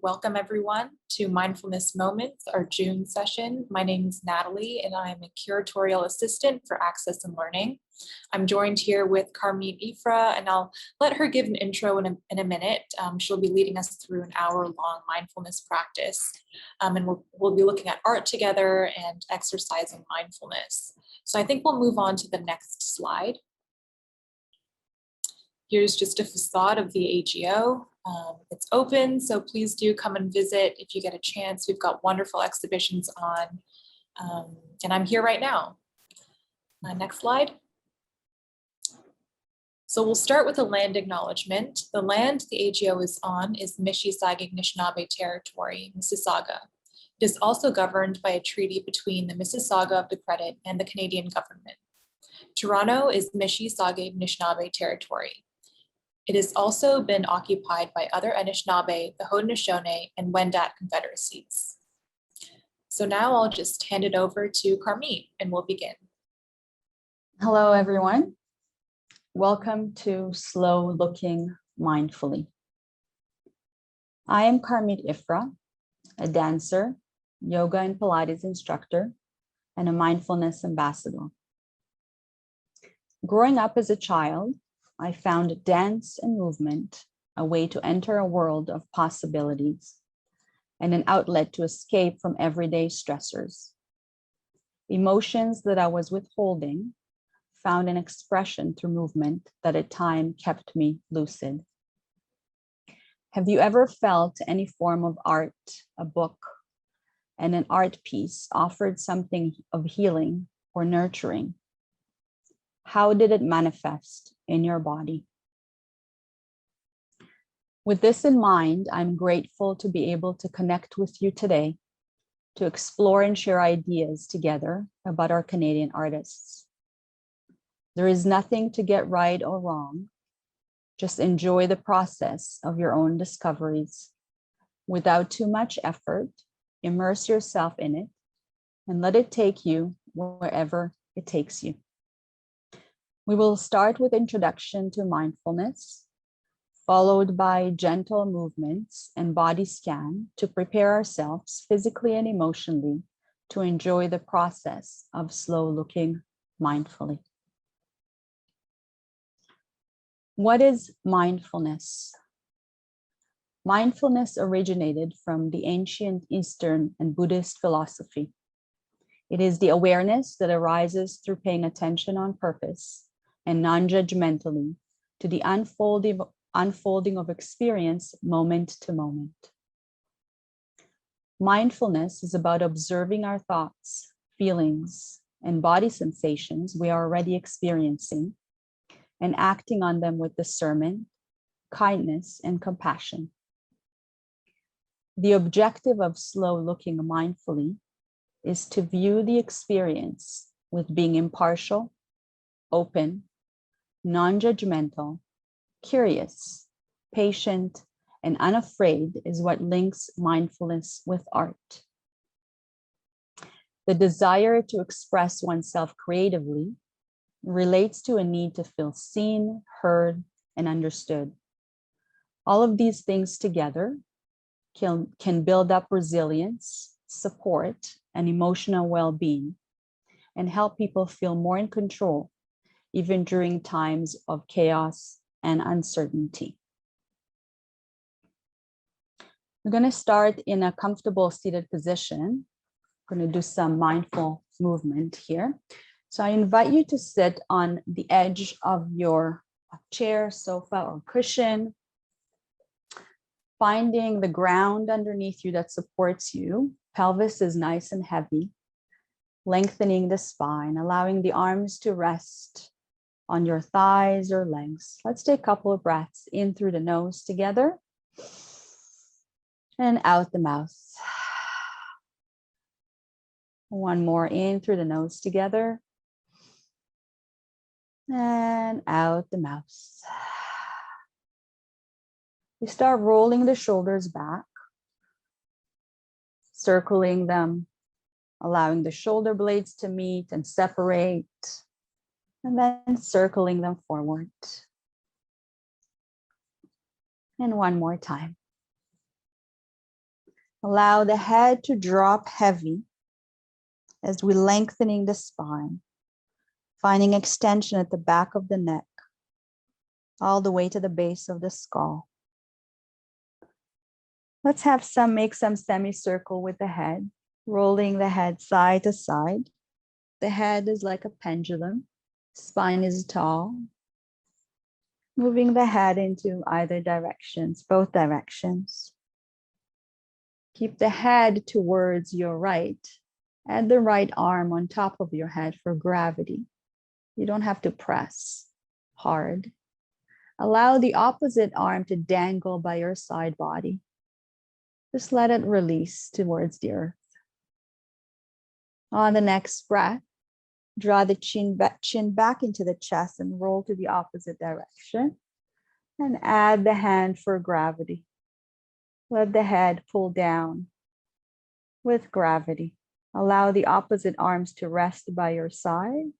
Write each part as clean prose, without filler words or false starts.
welcome everyone to Mindfulness Moments, our June session. My name is Natalie and I'm a curatorial assistant for Access and Learning. I'm joined here with Carmine Ifra, and I'll let her give an intro in a minute. She'll be leading us through an hour-long mindfulness practice. And we'll be looking at art together and exercising mindfulness. So I think we'll move on to the next slide. Here's just a facade of the AGO. It's open, so please do come and visit if you get a chance. We've got wonderful exhibitions on, and I'm here right now. Next slide. So we'll start with a land acknowledgement. The land the AGO is on is Mississauga Anishinaabe territory, Mississauga. It is also governed by a treaty between the Mississauga of the Credit and the Canadian government. Toronto is Mississauga Anishinaabe territory. It has also been occupied by other Anishinaabe, the Haudenosaunee, and Wendat confederacies. So now I'll just hand it over to Carmine and we'll begin. Hello, everyone. Welcome to Slow Looking Mindfully. I am Carmine Ifra, a dancer, yoga and Pilates instructor, and a mindfulness ambassador. Growing up as a child, I found dance and movement a way to enter a world of possibilities and an outlet to escape from everyday stressors. Emotions that I was withholding found an expression through movement that at times kept me lucid. Have you ever felt any form of art, a book, and an art piece offered something of healing or nurturing? How did it manifest in your body? With this in mind, I'm grateful to be able to connect with you today to explore and share ideas together about our Canadian artists. There is nothing to get right or wrong. Just enjoy the process of your own discoveries. Without too much effort, immerse yourself in it and let it take you wherever it takes you. We will start with introduction to mindfulness, followed by gentle movements and body scan to prepare ourselves physically and emotionally to enjoy the process of slow looking mindfully. What is mindfulness? Mindfulness originated from the ancient Eastern and Buddhist philosophy. It is the awareness that arises through paying attention on purpose and non-judgmentally to the unfolding of experience moment to moment. Mindfulness is about observing our thoughts, feelings, and body sensations we are already experiencing and acting on them with discernment, kindness, and compassion. The objective of slow looking mindfully is to view the experience with being impartial, open, non-judgmental, curious, patient, and unafraid is what links mindfulness with art. The desire to express oneself creatively relates to a need to feel seen, heard, and understood. All of these things together can build up resilience, support, and emotional well-being, and help people feel more in control even during times of chaos and uncertainty. We're going to start in a comfortable seated position. We're going to do some mindful movement here. So I invite you to sit on the edge of your chair, sofa, or cushion, finding the ground underneath you that supports you. Pelvis is nice and heavy, lengthening the spine, allowing the arms to rest on your thighs or legs. Let's take a couple of breaths in through the nose together and out the mouth. One more in through the nose together and out the mouth. You start rolling the shoulders back, circling them, allowing the shoulder blades to meet and separate, and then circling them forward. And one more time. Allow the head to drop heavy as we're lengthening the spine, finding extension at the back of the neck, all the way to the base of the skull. Let's make some semicircle with the head, rolling the head side to side. The head is like a pendulum. Spine is tall. Moving the head into either directions, both directions. Keep the head towards your right. Add the right arm on top of your head for gravity. You don't have to press hard. Allow the opposite arm to dangle by your side body. Just let it release towards the earth. On the next breath, draw the chin back into the chest and roll to the opposite direction. And add the hand for gravity. Let the head pull down with gravity. Allow the opposite arms to rest by your side.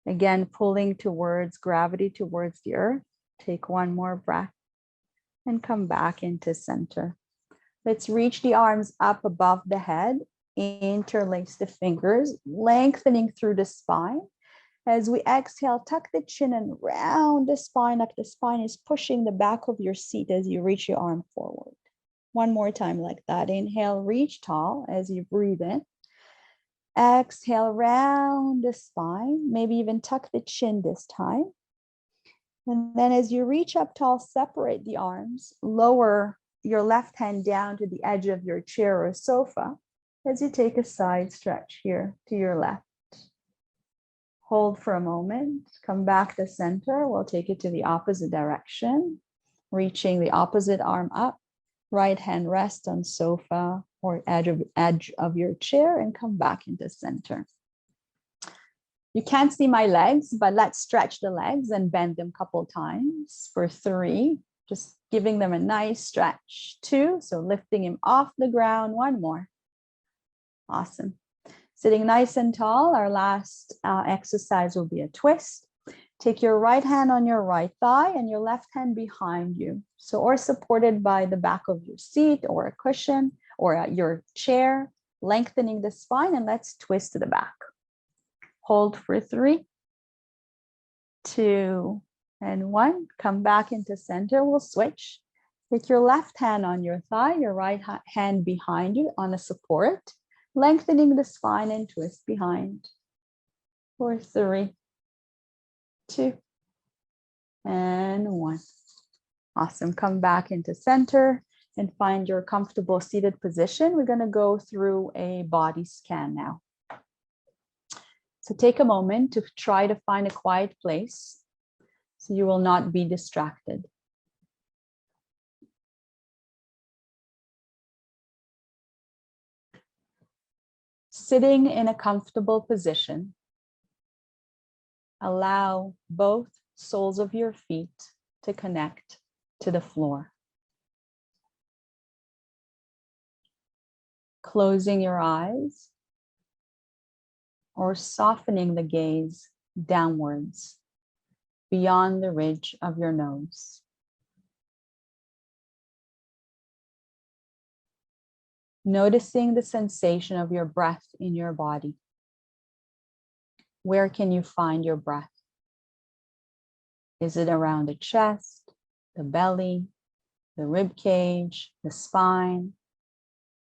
Again, pulling towards gravity, towards the earth. Take one more breath and come back into center. Let's reach the arms up above the head. Interlace the fingers, lengthening through the spine. As we exhale, tuck the chin and round the spine like the spine is pushing the back of your seat as you reach your arm forward. One more time like that. Inhale, reach tall as you breathe in. Exhale, round the spine, maybe even tuck the chin this time. And then as you reach up tall, separate the arms, lower your left hand down to the edge of your chair or sofa as you take a side stretch here to your left. Hold for a moment, come back to center. We'll take it to the opposite direction, reaching the opposite arm up, right hand rest on sofa or edge of your chair and come back into center. You can't see my legs, but let's stretch the legs and bend them a couple times for 3, just giving them a nice stretch. 2, so lifting him off the ground. 1 more. Awesome. Sitting nice and tall, our last exercise will be a twist. Take your right hand on your right thigh and your left hand behind you. So, or supported by the back of your seat or a cushion or your chair, lengthening the spine, and let's twist to the back. Hold for 3, 2, and 1. Come back into center. We'll switch. Take your left hand on your thigh, your right hand behind you on a support, lengthening the spine and twist behind. For 3, 2, and 1. Awesome. Come back into center and find your comfortable seated position. We're going to go through a body scan now. So take a moment to try to find a quiet place so you will not be distracted. Sitting in a comfortable position, allow both soles of your feet to connect to the floor. Closing your eyes or softening the gaze downwards beyond the ridge of your nose. Noticing the sensation of your breath in your body. Where can you find your breath? Is it around the chest, the belly, the rib cage, the spine?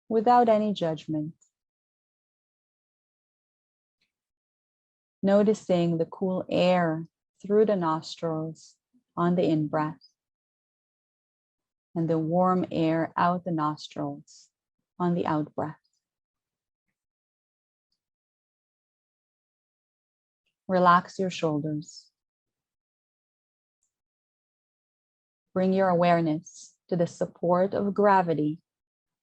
Without any judgment. Noticing the cool air through the nostrils on the in-breath and the warm air out the nostrils on the out-breath. Relax your shoulders. Bring your awareness to the support of gravity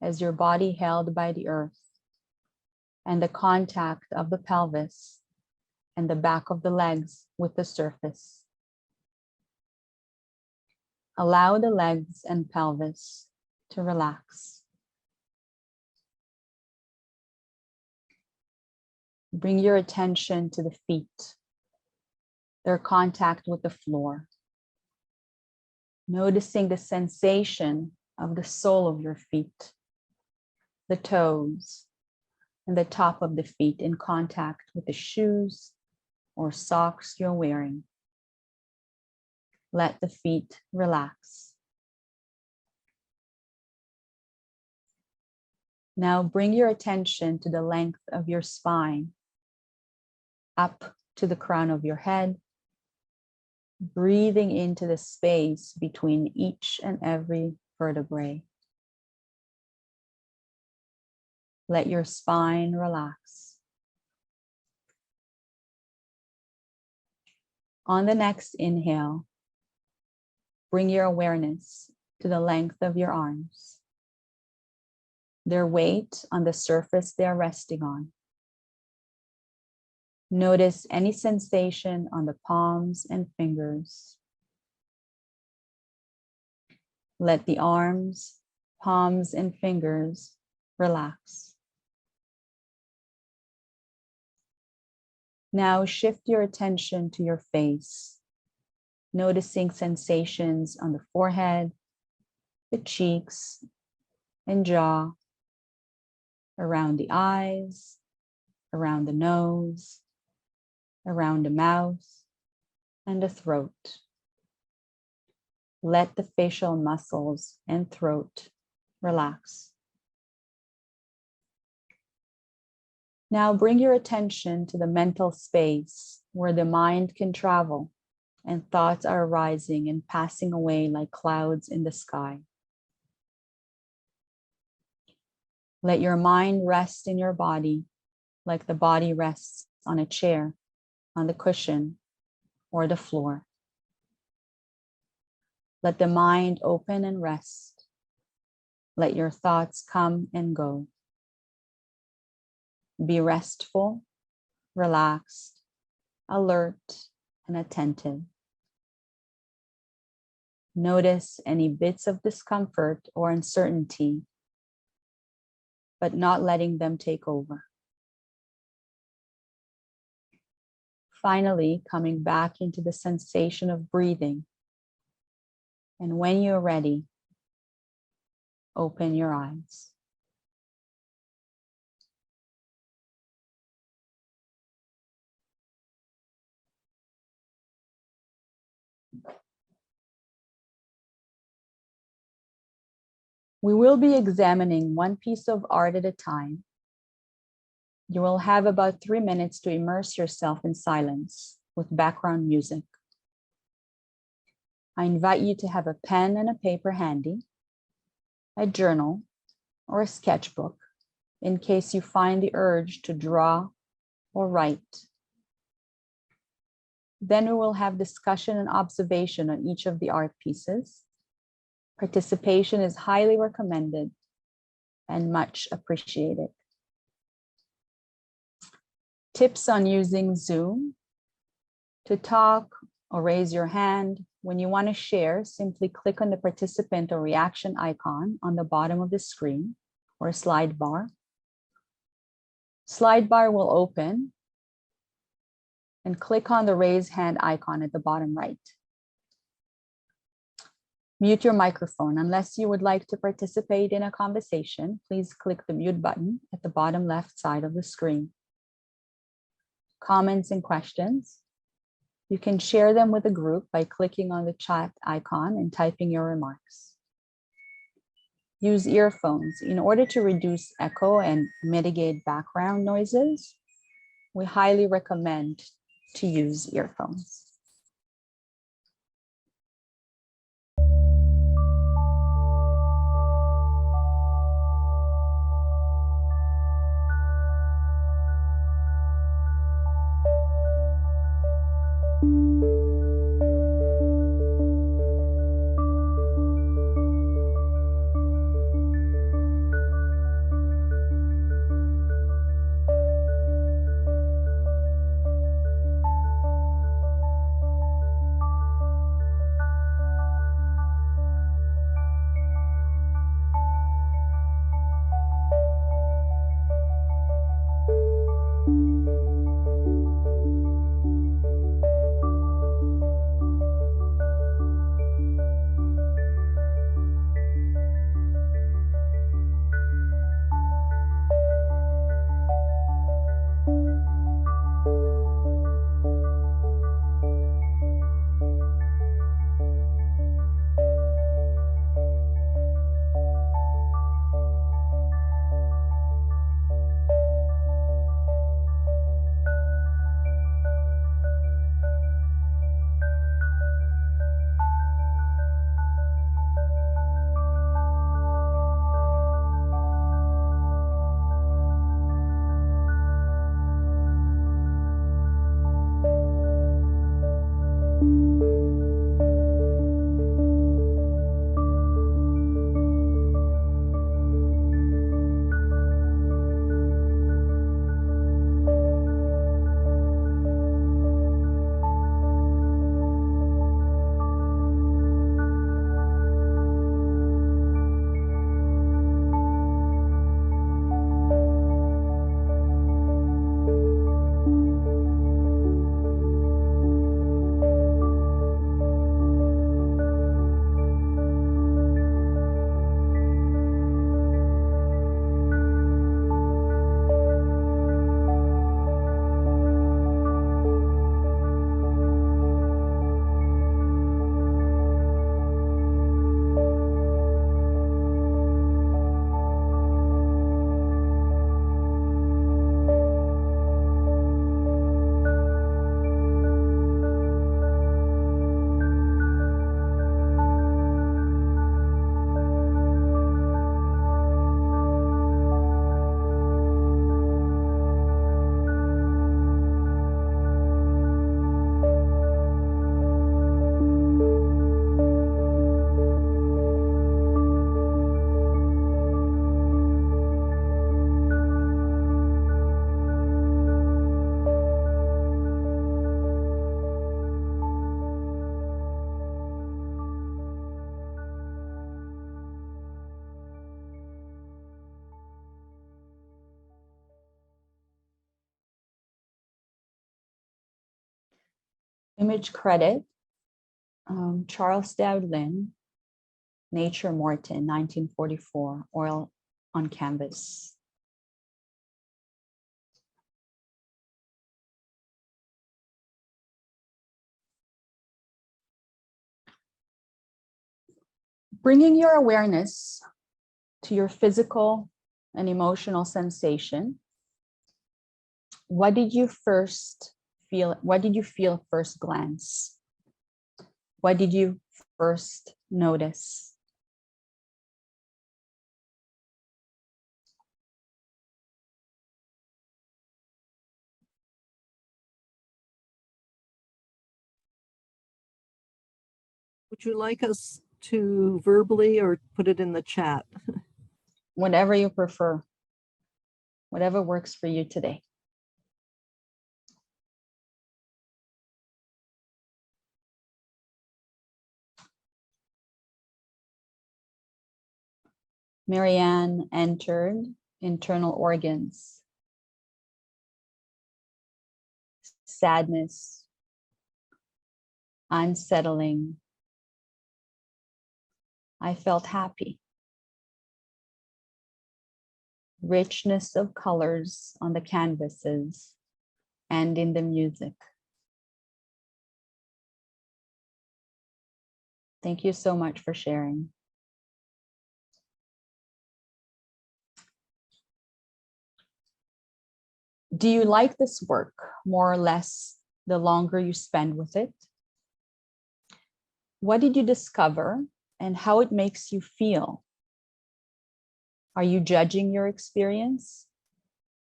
as your body held by the earth and the contact of the pelvis and the back of the legs with the surface. Allow the legs and pelvis to relax. Bring your attention to the feet, their contact with the floor. Noticing the sensation of the sole of your feet the toes, and the top of the feet in contact with the shoes or socks you're wearing. Let the feet relax. Now bring your attention to the length of your spine, up to the crown of your head, breathing into the space between each and every vertebrae. Let your spine relax. On the next inhale, bring your awareness to the length of your arms, their weight on the surface they're resting on. Notice any sensation on the palms and fingers. Let the arms, palms, and fingers relax. Now shift your attention to your face, noticing sensations on the forehead, the cheeks, and jaw, around the eyes, around the nose, around the mouth, and the throat. Let the facial muscles and throat relax. Now bring your attention to the mental space where the mind can travel and thoughts are arising and passing away like clouds in the sky. Let your mind rest in your body like the body rests on a chair, on the cushion, or the floor. Let the mind open and rest. Let your thoughts come and go. Be restful, relaxed, alert, and attentive. Notice any bits of discomfort or uncertainty, but not letting them take over. Finally, coming back into the sensation of breathing. And when you're ready, open your eyes. We will be examining one piece of art at a time. You will have about 3 minutes to immerse yourself in silence with background music. I invite you to have a pen and a paper handy, a journal, or a sketchbook in case you find the urge to draw or write. Then we will have discussion and observation on each of the art pieces. Participation is highly recommended and much appreciated. Tips on using Zoom. To talk or raise your hand. When you want to share, simply click on the participant or reaction icon on the bottom of the screen or slide bar. Slide bar will open and click on the raise hand icon at the bottom right. Mute your microphone. Unless you would like to participate in a conversation, please click the mute button at the bottom left side of the screen. Comments and questions. You can share them with a group by clicking on the chat icon and typing your remarks. Use earphones. In order to reduce echo and mitigate background noises, we highly recommend to use earphones. Image credit, Charles Dowdlin, Nature Morton, 1944, oil on canvas. Bringing your awareness to your physical and emotional sensation. What did you first feel? What did you feel first glance? What did you first notice? Would you like us to verbally or put it in the chat? Whatever you prefer, whatever works for you today. Marianne entered internal organs, sadness, unsettling. I felt happy. Richness of colors on the canvases and in the music. Thank you so much for sharing. Do you like this work more or less the longer you spend with it? What did you discover and how it makes you feel? Are you judging your experience,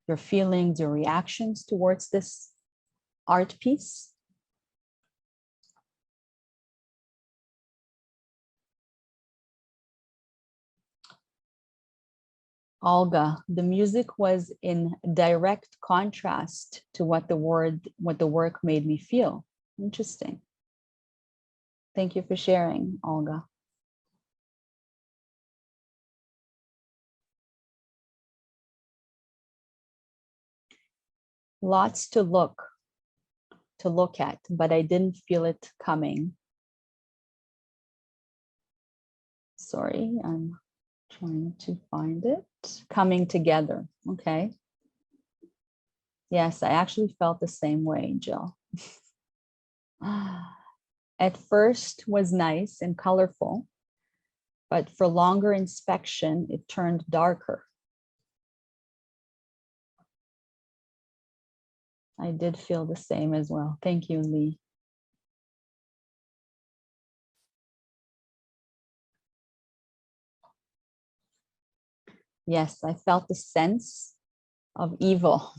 your feelings, your reactions towards this art piece? Olga, the music was in direct contrast to what the work made me feel. Interesting. Thank you for sharing, Olga. Lots to look at, but I didn't feel it coming. Sorry, I'm trying to find it. Coming together, okay. Yes, I actually felt the same way, Jill. At first was nice and colorful, but for longer inspection, it turned darker. I did feel the same as well. Thank you, Lee. Yes, I felt the sense of evil.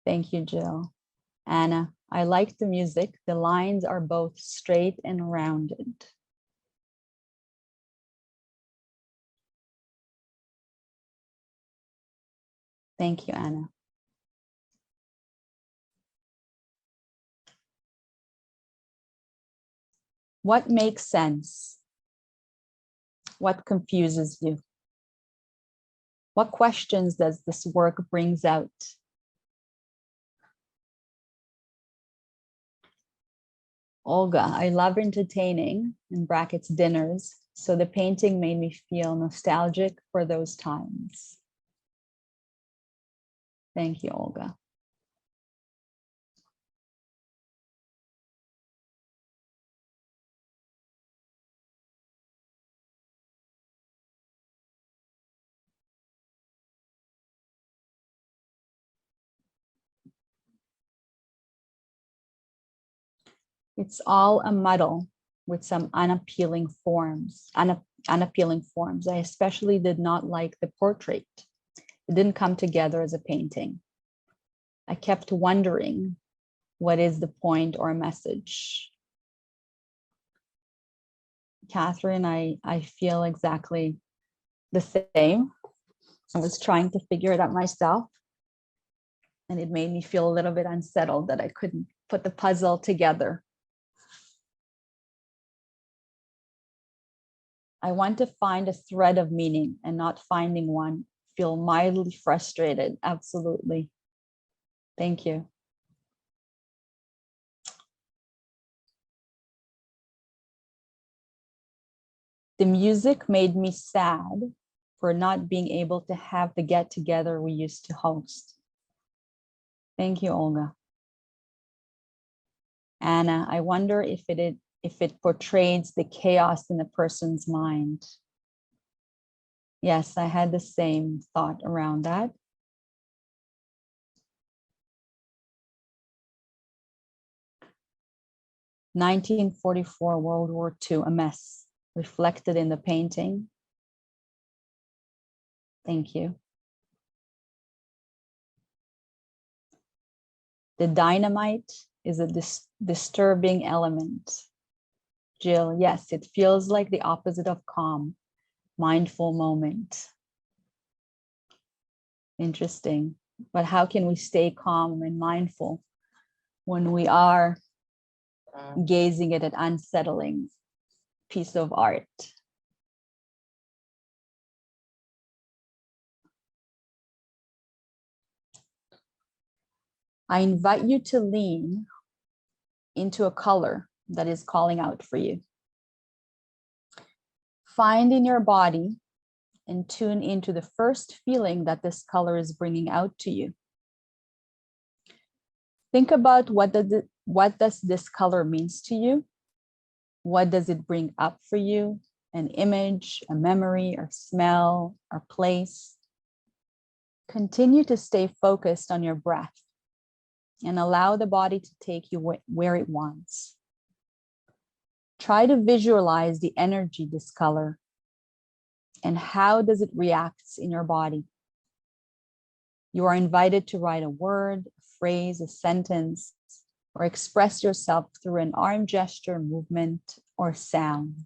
Thank you, Jill. Anna, I like the music. The lines are both straight and rounded. Thank you, Anna. What makes sense? What confuses you? What questions does this work brings out? Olga, I love entertaining, in brackets, dinners, so the painting made me feel nostalgic for those times. Thank you, Olga. It's all a muddle with some unappealing forms. I especially did not like the portrait. It didn't come together as a painting. I kept wondering, what is the point or message? Catherine, I feel exactly the same. I was trying to figure it out myself, and it made me feel a little bit unsettled that I couldn't put the puzzle together. I want to find a thread of meaning, and not finding one, feel mildly frustrated. Absolutely. Thank you. The music made me sad for not being able to have the get-together we used to host. Thank you, Olga. Anna, I wonder if it portrays the chaos in a person's mind. Yes, I had the same thought around that. "1944 World War II, a mess, reflected in the painting." Thank you. The dynamite is a disturbing element. Jill, yes, it feels like the opposite of calm, mindful moment. Interesting. But how can we stay calm and mindful when we are gazing at an unsettling piece of art? I invite you to lean into a color that is calling out for you. Find in your body and tune into the first feeling that this color is bringing out to you. Think about what does this color means to you? What does it bring up for you? An image, a memory, or smell, or place. Continue to stay focused on your breath and allow the body to take you where it wants. Try to visualize the energy this color and how does it react in your body. You are invited to write a word, a phrase, a sentence, or express yourself through an arm gesture, movement, or sound.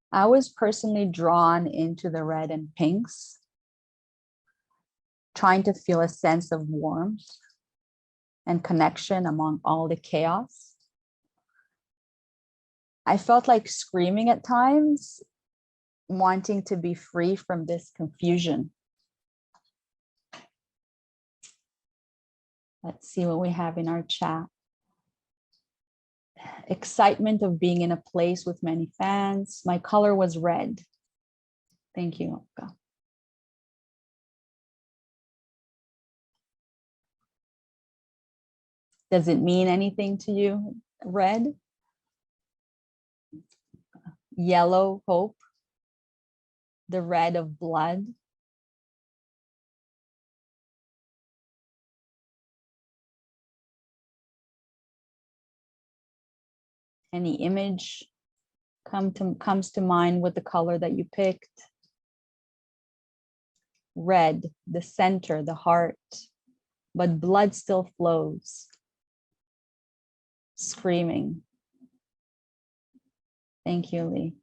I was personally drawn into the red and pinks, trying to feel a sense of warmth and connection among all the chaos. I felt like screaming at times, wanting to be free from this confusion. Let's see what we have in our chat. Excitement of being in a place with many fans. My color was red. Thank you, Olga. Does it mean anything to you? Red? Yellow, hope. The red of blood. Any image comes to mind with the color that you picked? Red, the center, the heart, but blood still flows. Screaming. Thank you, Lee.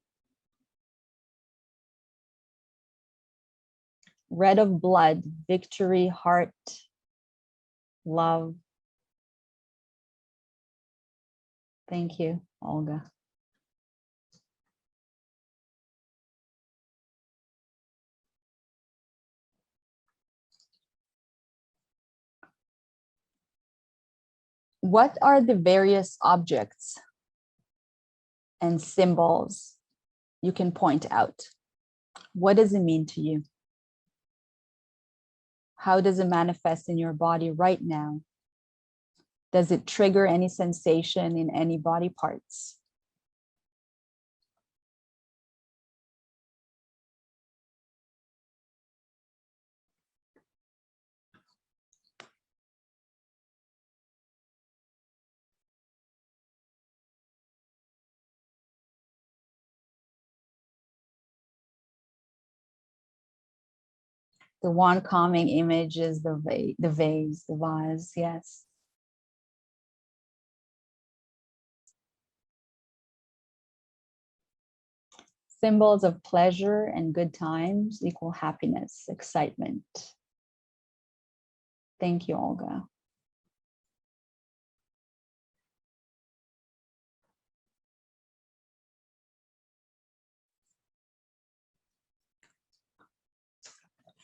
Red of blood, victory, heart, love. Thank you, Olga. What are the various objects and symbols you can point out? What does it mean to you? How does it manifest in your body right now? Does it trigger any sensation in any body parts? The one calming image is the vase, yes. Symbols of pleasure and good times equal happiness, excitement. Thank you, Olga.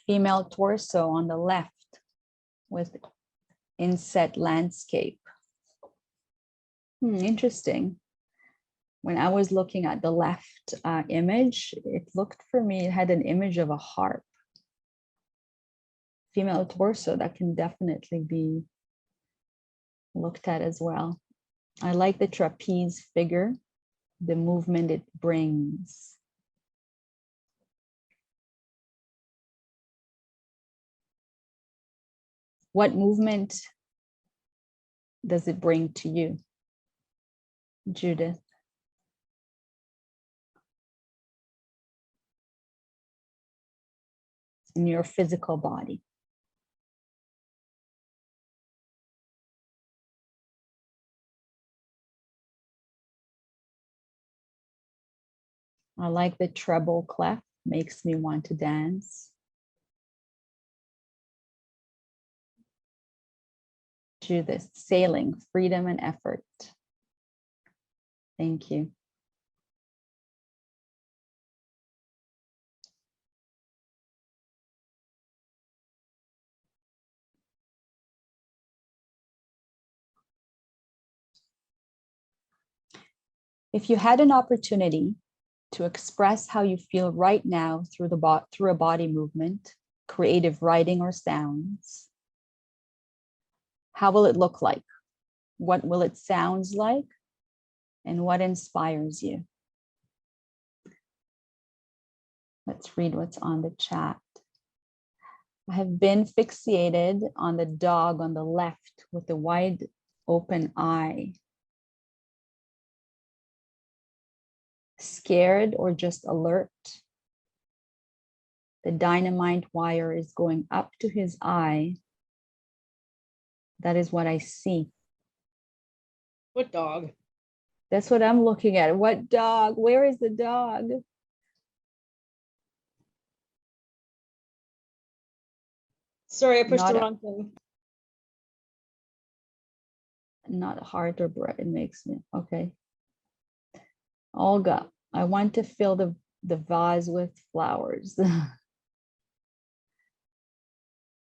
Female torso on the left with inset landscape. Interesting. When I was looking at the left image, it looked for me, it had an image of a harp. Female torso, that can definitely be looked at as well. I like the trapeze figure, the movement it brings. What movement does it bring to you, Judith? In your physical body. I like the treble clef, makes me want to dance. Judith, sailing, freedom and effort. Thank you. If you had an opportunity to express how you feel right now through a body movement, creative writing or sounds, how will it look like? What will it sound like? And what inspires you? Let's read what's on the chat. I have been fixated on the dog on the left with the wide open eye. Scared or just alert? The dynamite wire is going up to his eye. That is what I see. What dog? That's what I'm looking at. What dog? Where is the dog? Sorry, I pushed Not the a- wrong thing. Not heart or breath. It makes me, okay. Olga, I want to fill the vase with flowers.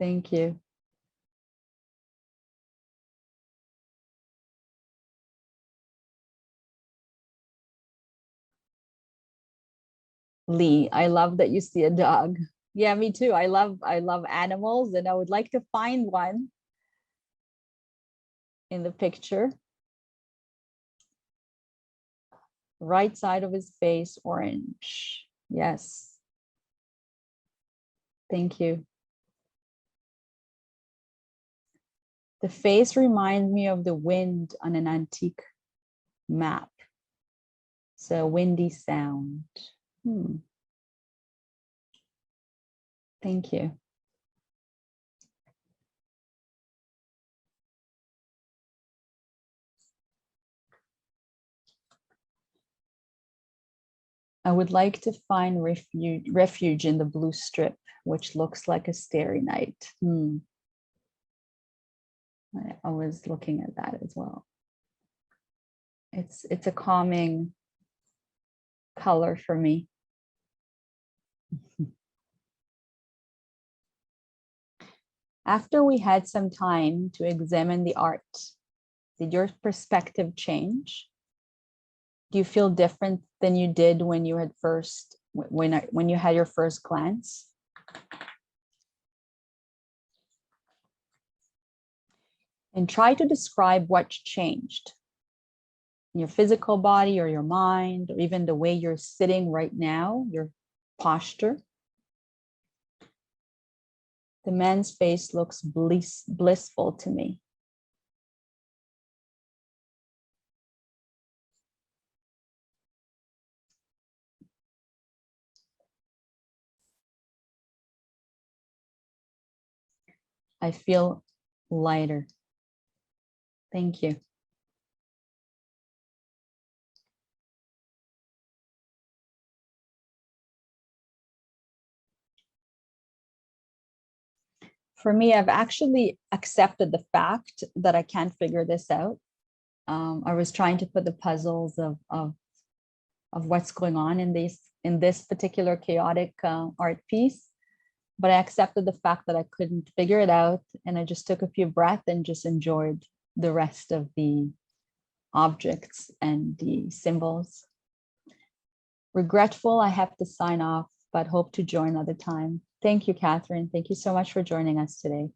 Thank you. Lee, I love that you see a dog. Yeah, me too. I love animals and I would like to find one in the picture. Right side of his face, orange. Yes. Thank you. The face reminds me of the wind on an antique map. So windy sound. Thank you. I would like to find refuge in the blue strip, which looks like a starry night. I was looking at that as well. It's a calming color for me. After we had some time to examine the art, did your perspective change? Do you feel different than you did when you had when you had your first glance? And try to describe what changed in your physical body or your mind, or even the way you're sitting right now, your posture. The man's face looks blissful to me. I feel lighter. Thank you. For me, I've actually accepted the fact that I can't figure this out. I was trying to put the puzzles of what's going on in this particular chaotic art piece, but I accepted the fact that I couldn't figure it out, and I just took a few breaths and just enjoyed the rest of the objects and the symbols. Regretful I have to sign off, but hope to join another time. Thank you, Catherine. Thank you so much for joining us today.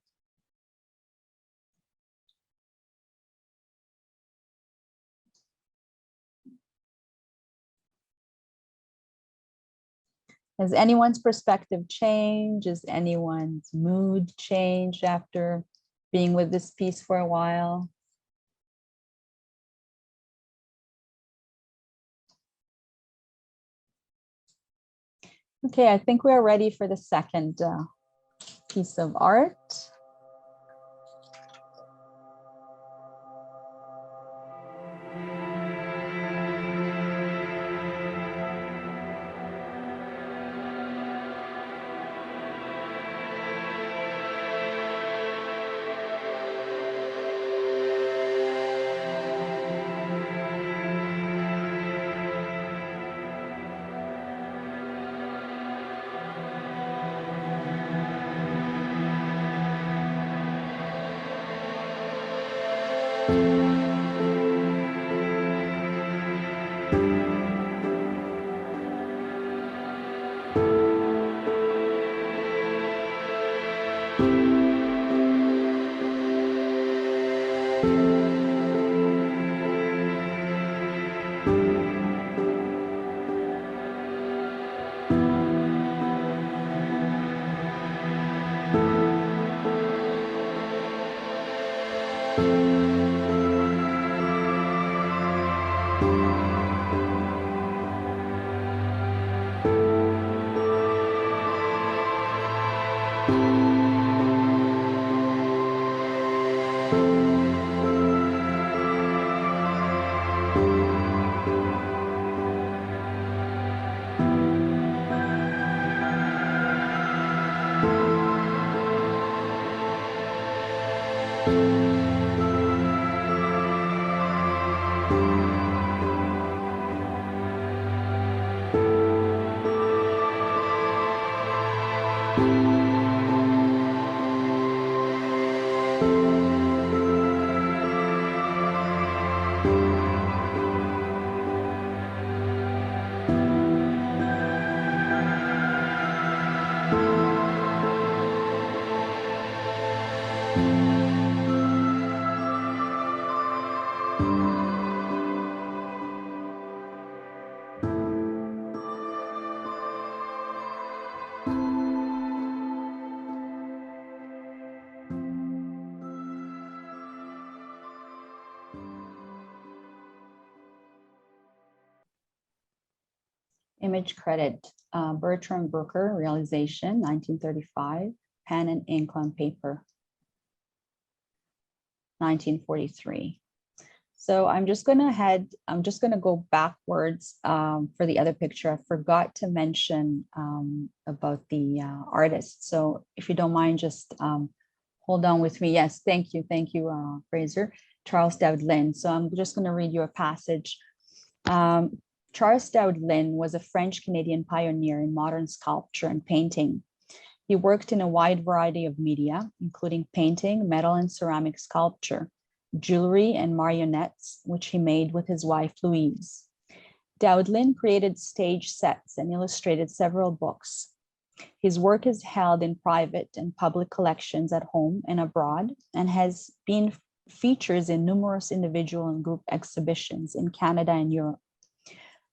Has anyone's perspective changed? Has anyone's mood changed after being with this piece for a while? Okay, I think we are ready for the second piece of art. Image credit, Bertram, Brooker, realization, 1935, pen and ink on paper, 1943. So I'm just going to go backwards for the other picture. I forgot to mention about the artist. So if you don't mind, just hold on with me. Yes, thank you, Fraser. Charles Dowd Lynn. So I'm just going to read you a passage. Charles Dowd Lynn was a French-Canadian pioneer in modern sculpture and painting. He worked in a wide variety of media, including painting, metal and ceramic sculpture, jewelry, and marionettes, which he made with his wife, Louise. Dowd Lynn created stage sets and illustrated several books. His work is held in private and public collections at home and abroad, and has been features in numerous individual and group exhibitions in Canada and Europe.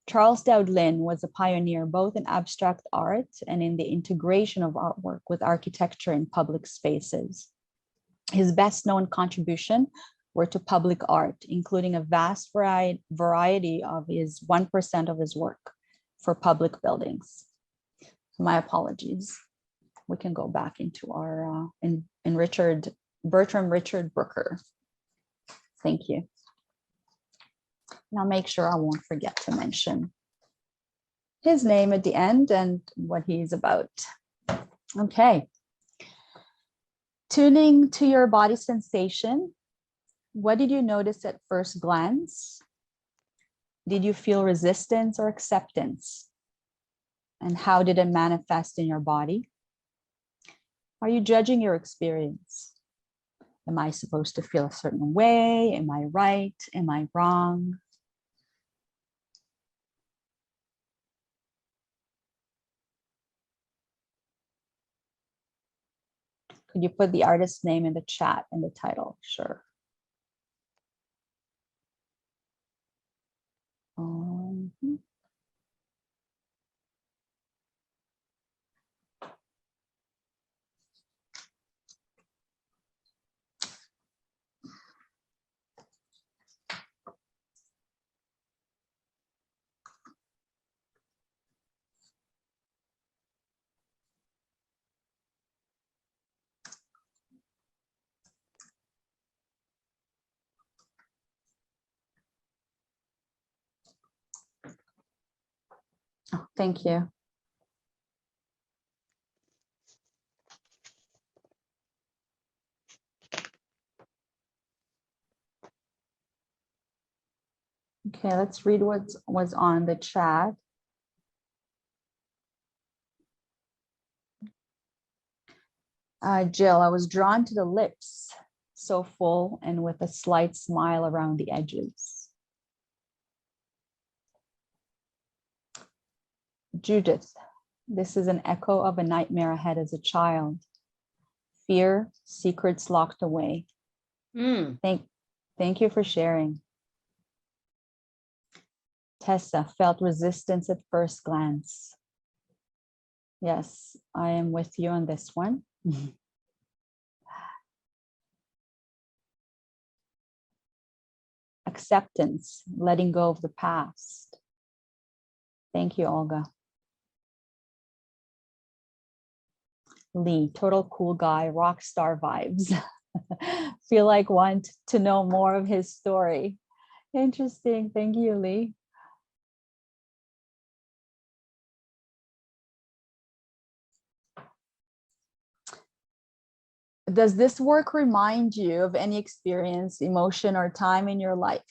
Charles Dowd Lynn was a pioneer both in abstract art and in the integration of artwork with architecture in public spaces. His best-known contribution were to public art, including a vast variety of his 1% of his work for public buildings. My apologies. we can go back into our in Bertram Richard Brooker. Thank you. And I'll make sure I won't forget to mention his name at the end and what he's about. Okay. Tuning to your body sensation. What did you notice at first glance? Did you feel resistance or acceptance? And how did it manifest in your body? Are you judging your experience? Am I supposed to feel a certain way? Am I right? Am I wrong? Could you put the artist's name in the chat and the title? Sure. Oh, thank you. Okay, let's read what was on the chat. Jill, I was drawn to the lips, so full and with a slight smile around the edges. Judith, this is an echo of a nightmare I had as a child. Fear, secrets locked away. Thank you for sharing. Tessa, felt resistance at first glance. Yes, I am with you on this one. Acceptance, letting go of the past. Thank you, Olga. Lee, total cool guy, rock star vibes. Feel like want to know more of his story. Interesting. Thank you, Lee. Does this work remind you of any experience, emotion, or time in your life?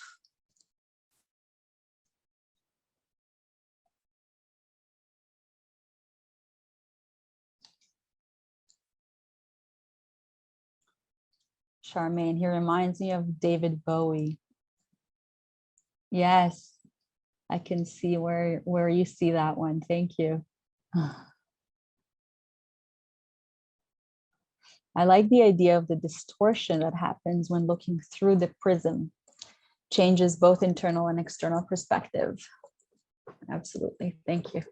Charmaine, he reminds me of David Bowie. Yes, I can see where you see that one. Thank you. I like the idea of the distortion that happens when looking through the prism. Changes both internal and external perspective. Absolutely. Thank you.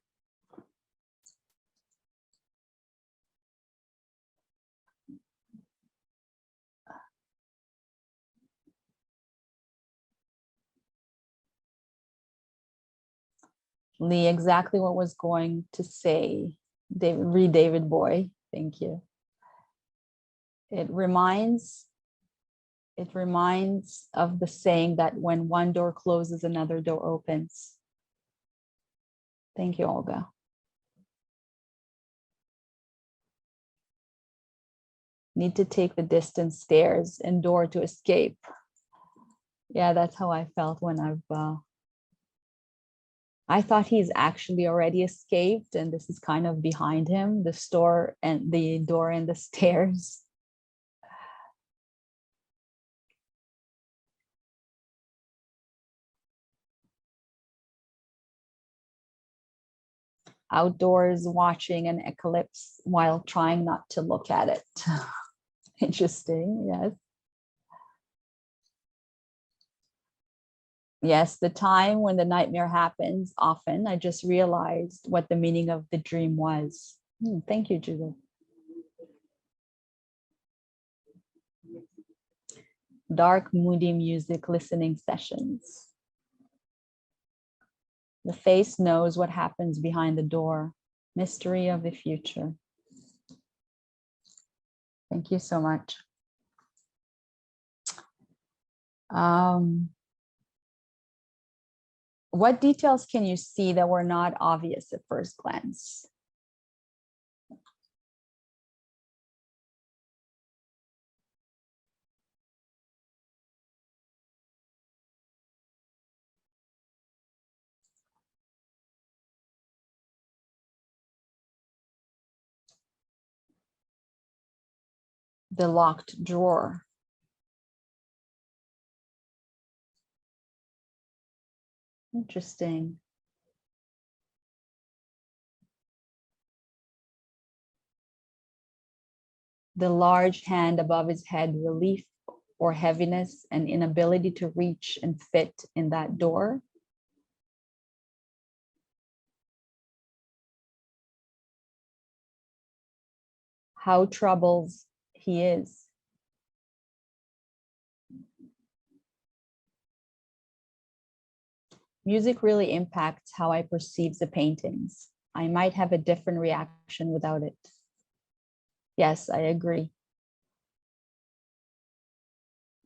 Lee, exactly what was going to say. Read David Boy. Thank you. It reminds of the saying that when one door closes, another door opens. Thank you, Olga. Need to take the distance stairs and door to escape. Yeah, that's how I felt when I thought he's actually already escaped and this is kind of behind him, the store and the door and the stairs. Outdoors watching an eclipse while trying not to look at it. Interesting, yes. Yes, the time when the nightmare happens, often I just realized what the meaning of the dream was. Thank you, Judith. Dark, moody music listening sessions. The face knows what happens behind the door. Mystery of the future. Thank you so much. What details can you see that were not obvious at first glance? The locked drawer. Interesting. The large hand above his head, relief or heaviness and inability to reach and fit in that door. How troubled he is. Music really impacts how I perceive the paintings. I might have a different reaction without it. Yes, I agree.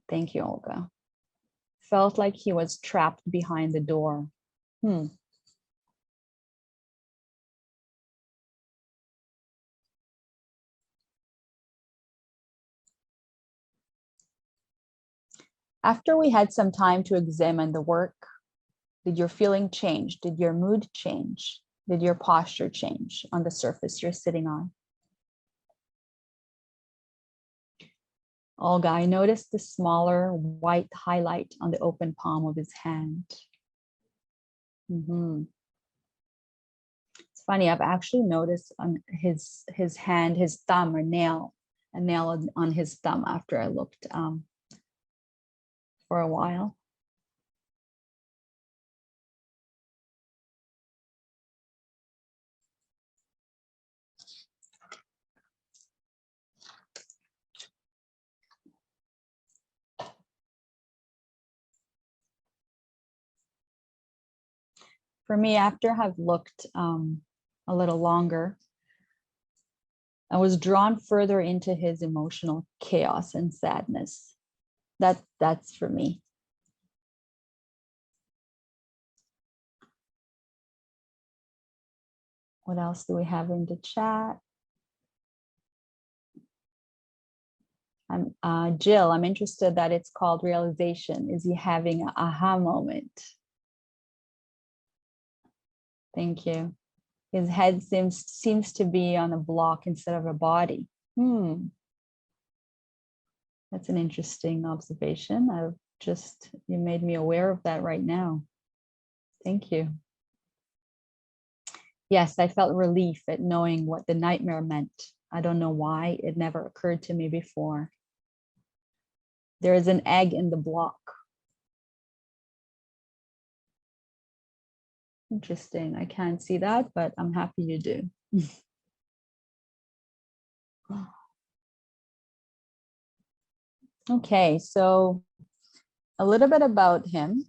Thank you, Olga. Felt like he was trapped behind the door. After we had some time to examine the work, did your feeling change? Did your mood change? Did your posture change on the surface you're sitting on? Olga, I noticed the smaller white highlight on the open palm of his hand. It's funny, I've actually noticed on his hand, his thumb or nail, a nail on his thumb after I looked for a while. For me, after I've looked a little longer, I was drawn further into his emotional chaos and sadness. That's for me. What else do we have in the chat? Jill, I'm interested that it's called realization. Is he having an aha moment? Thank you. His head seems to be on a block instead of a body. That's an interesting observation. You made me aware of that right now. Thank you. Yes, I felt relief at knowing what the nightmare meant. I don't know why, it never occurred to me before. There is an egg in the block. Interesting. I can't see that, but I'm happy you do. Okay, so a little bit about him.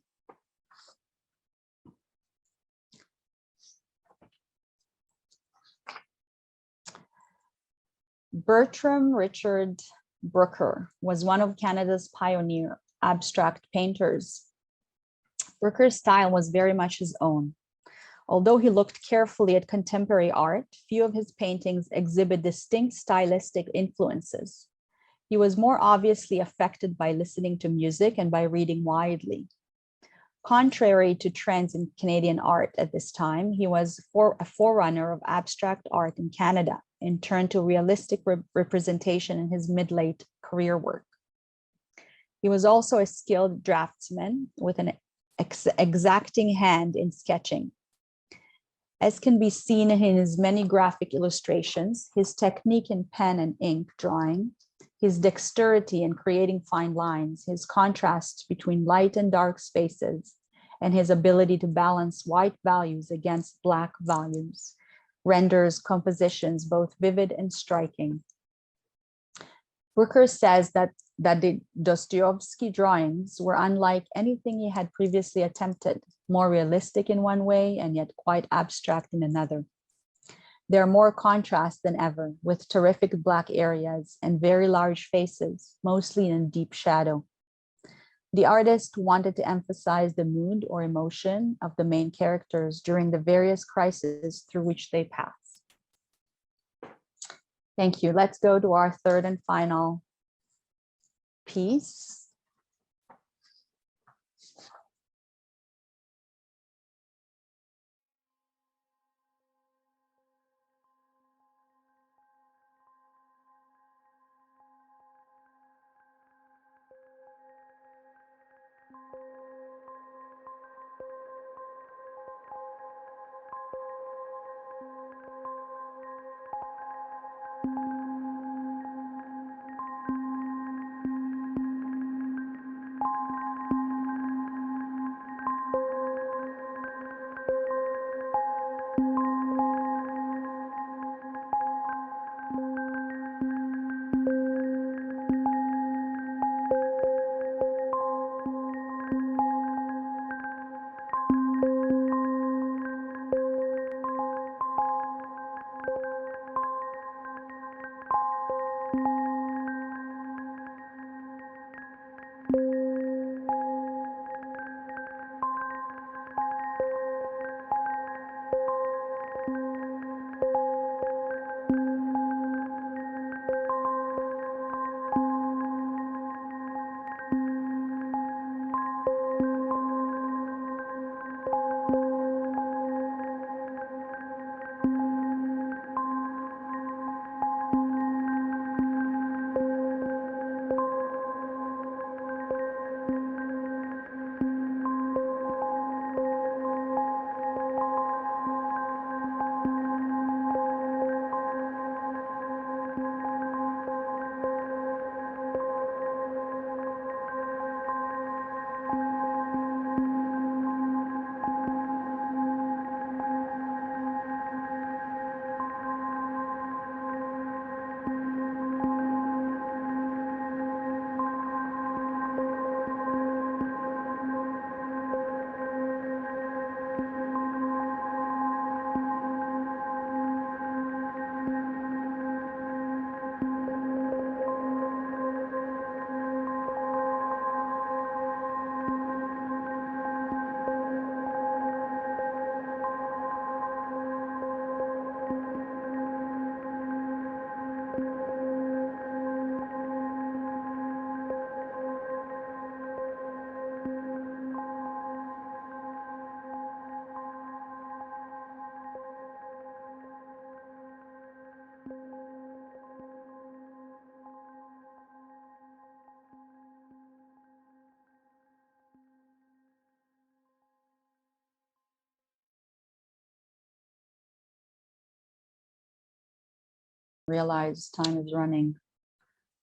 Bertram Richard Brooker was one of Canada's pioneer abstract painters. Brooker's style was very much his own. Although he looked carefully at contemporary art, few of his paintings exhibit distinct stylistic influences. He was more obviously affected by listening to music and by reading widely. Contrary to trends in Canadian art at this time, he was a forerunner of abstract art in Canada and turned to realistic representation in his mid-late career work. He was also a skilled draftsman with an exacting hand in sketching. As can be seen in his many graphic illustrations, his technique in pen and ink drawing, his dexterity in creating fine lines, his contrast between light and dark spaces, and his ability to balance white values against black values renders compositions both vivid and striking. Brooker says that the Dostoevsky drawings were unlike anything he had previously attempted, more realistic in one way and yet quite abstract in another. There are more contrasts than ever, with terrific black areas and very large faces, mostly in deep shadow. The artist wanted to emphasize the mood or emotion of the main characters during the various crises through which they pass. Thank you. Let's go to our third and final piece. Realize time is running.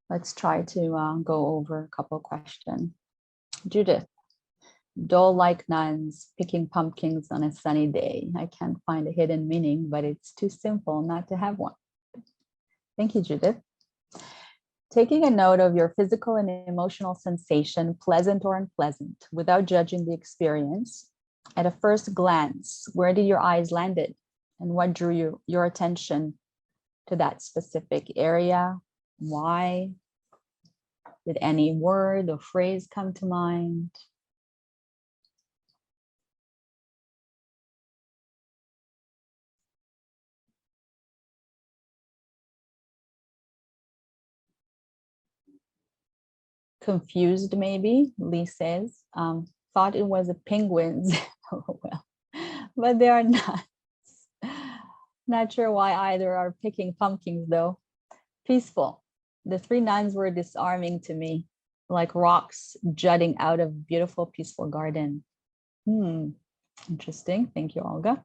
Let's try to go over a couple of questions. Judith, dull like nuns picking pumpkins on a sunny day. I can't find a hidden meaning, but it's too simple not to have one. Thank you, Judith. Taking a note of your physical and emotional sensation, pleasant or unpleasant, without judging the experience. At a first glance, where did your eyes landed? And what drew your attention to that specific area? Why? Did any word or phrase come to mind? Confused, maybe, Lee says. Thought it was a penguins. Oh, well, but they are not. Not sure why either are picking pumpkins, though. Peaceful. The three nuns were disarming to me, like rocks jutting out of beautiful, peaceful garden. Interesting. Thank you, Olga.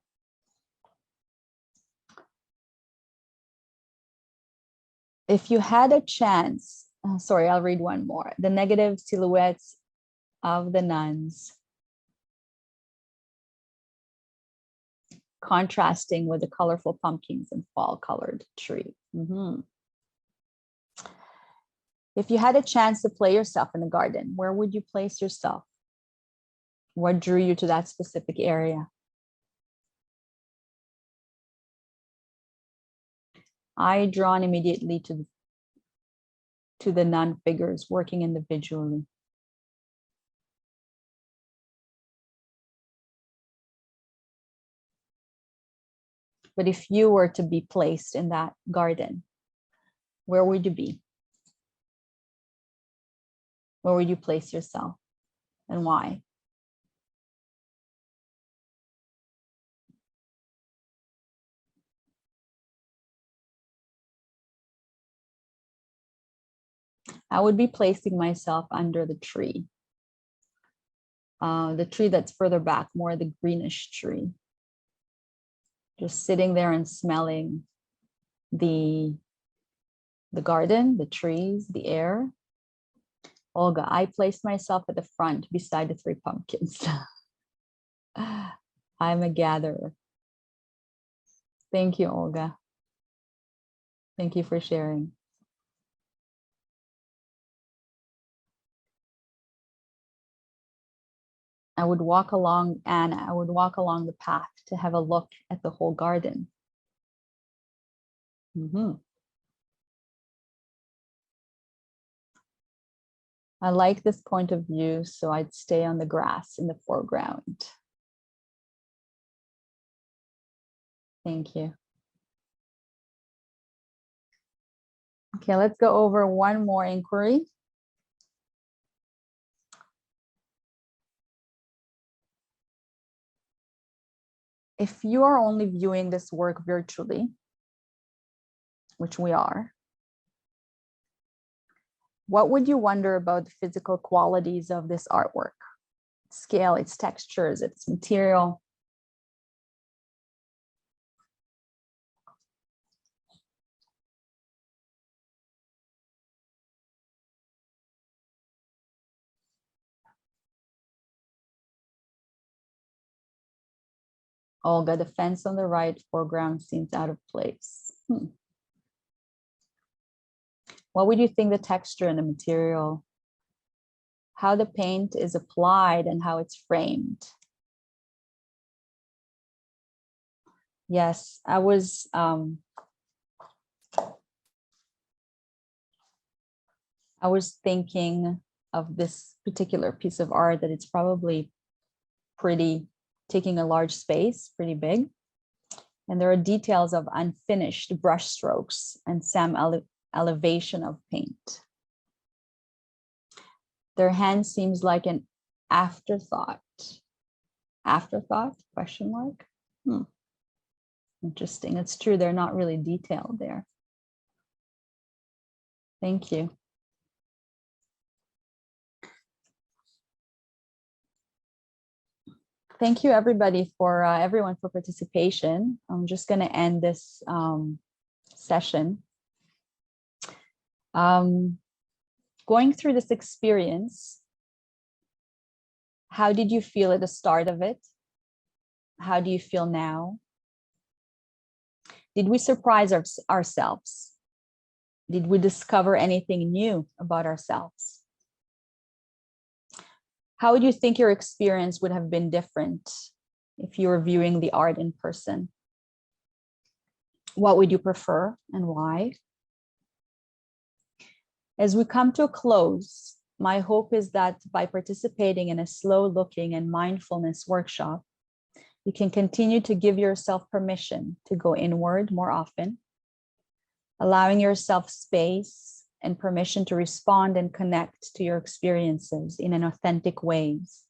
If you had a chance, sorry, I'll read one more. The negative silhouettes of the nuns contrasting with the colorful pumpkins and fall-colored tree. If you had a chance to play yourself in the garden, where would you place yourself? What drew you to that specific area? I drawn immediately to the non-figures working individually. But if you were to be placed in that garden, where would you be? Where would you place yourself and why? I would be placing myself under the tree that's further back, more the greenish tree. Just sitting there and smelling the garden, the trees, the air. Olga, I placed myself at the front beside the 3 pumpkins. I'm a gatherer. Thank you, Olga. Thank you for sharing. I would walk along, Anna, I would walk along the path to have a look at the whole garden. I like this point of view, so I'd stay on the grass in the foreground. Thank you. Okay, let's go over one more inquiry. If you are only viewing this work virtually, which we are, what would you wonder about the physical qualities of this artwork? Scale, its textures, its material. Olga, the fence on the right foreground seems out of place. What would you think the texture and the material, how the paint is applied and how it's framed? Yes, I was thinking of this particular piece of art that it's probably pretty, taking a large space, pretty big. And there are details of unfinished brush strokes and some elevation of paint. Their hand seems like an afterthought. Afterthought, question mark? Interesting. It's true, they're not really detailed there. Thank you. Thank you, everybody, for everyone for participation. I'm just going to end this session. Going through this experience, how did you feel at the start of it? How do you feel now? Did we surprise ourselves? Did we discover anything new about ourselves? How would you think your experience would have been different if you were viewing the art in person? What would you prefer and why? As we come to a close, my hope is that by participating in a slow looking and mindfulness workshop, you can continue to give yourself permission to go inward more often, allowing yourself space and permission to respond and connect to your experiences in an authentic ways,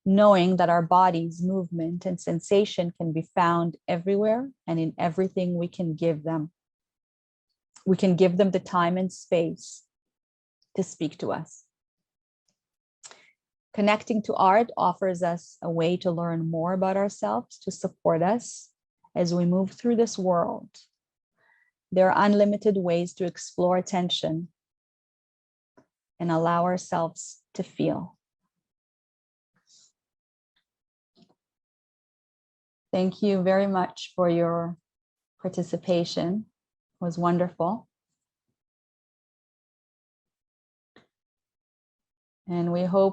knowing that our body's movement and sensation can be found everywhere and in everything we can give them. We can give them the time and space to speak to us. Connecting to art offers us a way to learn more about ourselves, to support us as we move through this world. There are unlimited ways to explore attention and allow ourselves to feel. Thank you very much for your participation. It was wonderful. And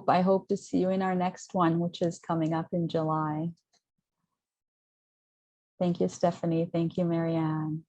I hope to see you in our next one, which is coming up in July. Thank you, Stephanie. Thank you, Marianne.